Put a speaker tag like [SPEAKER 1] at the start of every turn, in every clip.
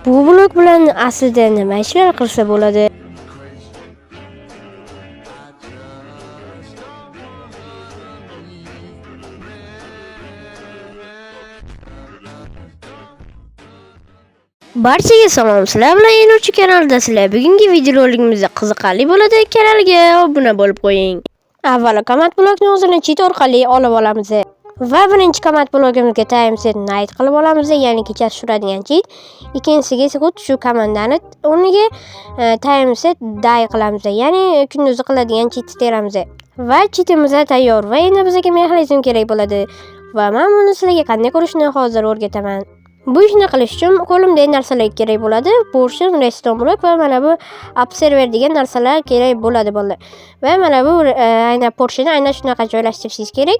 [SPEAKER 1] Bu blok bilan aslida nima ishlar qilsa bo'ladi? Barchaga salom, sizlar bilan Yo'lovchi kanalidasizlar. Bugungi videorolikimizda qiziqarli bo'ladi. Kanalga obuna bo'lib qo'ying. Avvalo komand blokni o'zini cheat orqali olib olamiz. Va birinchi komand blokimizga timeset night qilib olamiz, ya'ni kechasi suradigan cheat. Ikkinchisiga xuddi shu komandani o'rniga timeset day qilamiz, ya'ni kunduzi qiladigan cheat teramiz. Va cheatimiz tayyor. Va endi bizga mexanizm kerak bo'ladi. Va men buni sizlarga qanday qilishni hozir o'rgataman. Bu ishni qilish uchun qo'limda narsalar kerak bo'ladi. Portion, redstone blok va mana bu observer degan narsalar kerak bo'ladi. Va mana bu aynan portionni aynan shunaqa joylashtirishingiz kerak.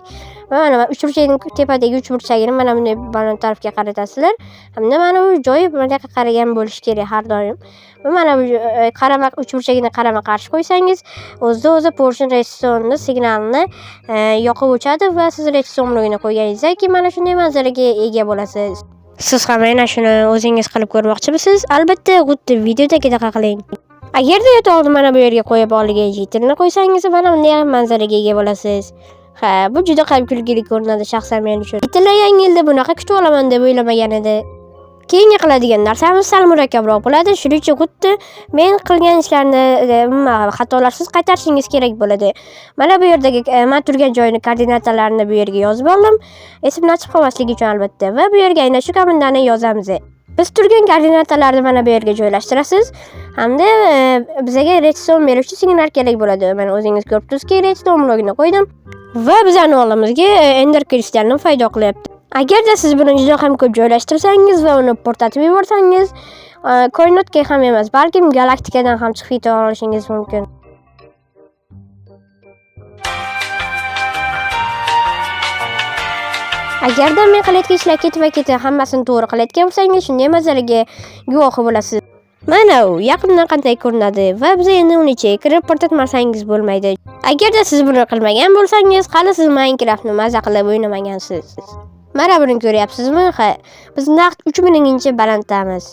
[SPEAKER 1] Va mana uchburchakning tepadagi uchburchagini mana bunday baland tarafga qaratasizlar. Hamda mana bu joyi bunaqa qaragan bo'lishi kerak har doim. Va mana bu uchburchagini qarama-qarshi qo'ysangiz, o'zi portion redstone signalini yoqib o'chadi va siz redstone blogini qo'yganingizdan keyin mana shunday manzaraga ega bo'lasiz. Siz ham mana shuni o'zingiz qilib ko'rmoqchimisiz? Albatta, xuddi videodagidaqa qiling. Agarda yotog'ni mana bu yerga qo'yib olgan jitirni qo'ysangiz, mana bunday manzaraga ega bo'lasiz. Ha, bu juda ham kulgili ko'rinadi shaxsan men uchun. Bittalar yangi yilda bunaqa kutib olaman deb o'ylamagan edi. Keyingi qiladigan narsamiz sal murakkabroq bo'ladi. Shuning uchun xuddi men qilgan ishlarni xatolarsiz qaytarishingiz kerak bo'ladi. Mana bu yerdagi men turgan joyning koordinatalarini bu yerga yozib oldim. Esimdan chiqib qolmasligi uchun albatta. Va bu yerga aynan shu komandani yozamiz. Biz turgan koordinatalarni mana bu yerga joylashtirasiz. Hamda bizga redstone beruvchi signal kerak bo'ladi. Mana o'zingiz ko'rib turibsizki, redstone blogini qo'ydim. Va bizning o'g'limizga ender kristalni foyda qilyapti. Agarda siz buni juda ham ko'p joylashtirsangiz va uni portatib yuborsangiz, koinotga ham emas, balkim galaktikadan ham chiqib keta olishingiz mumkin. Agarda men qilayotgan ishlar ketma-ket hammasini to'g'ri qilayotgan bo'lsangiz, shunday manzaraga guvohi bo'lasiz. Mana u yaqindan qanday ko'rinadi va biz endi uni kirib portatmasangiz bo'lmaydi. Agarda siz buni qilmagan bo'lsangiz, hali siz Minecraftni maza qilib o'ynamagansiz. Mana buni ko'ryapsizmi? Ha, biz naqd 3000-chi balanddamiz.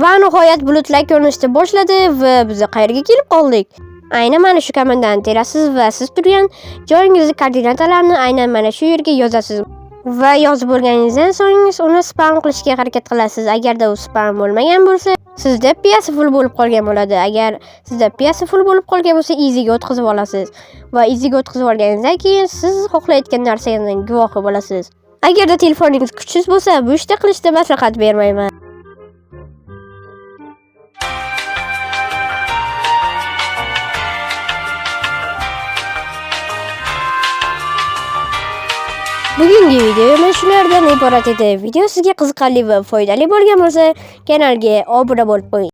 [SPEAKER 1] Va nihoyat bulutlar ko'rinishni boshladi va biz qayerga kelib qoldik? Aynan mana shu komandani terasiz va siz turgan joyingizning koordinatalarini aynan mana shu yerga yozasiz. Va yozib bo'lganingizdan so'ng uni spam qilishga harakat qilasiz. Agarda u spam bo'lmagan bo'lsa, sizda piyasi full bo'lib qolgan bo'ladi. Agar sizda piyasi full bo'lib qolgan bo'lsa, easy'ga o'tkazib olasiz. Va easy'ga o'tkazib olganingizdan keyin siz xohlayotgan narsaning guvohi bo'lasiz. Agarda telefoningiz kuchsiz bo'lsa, bu ishni qilishda maslahat bermayman. Bugungi video mana shulardan iborat edi. Video sizga qiziqarli va foydali bo'lgan bo'lsa, kanalga obuna bo'lib qo'ying.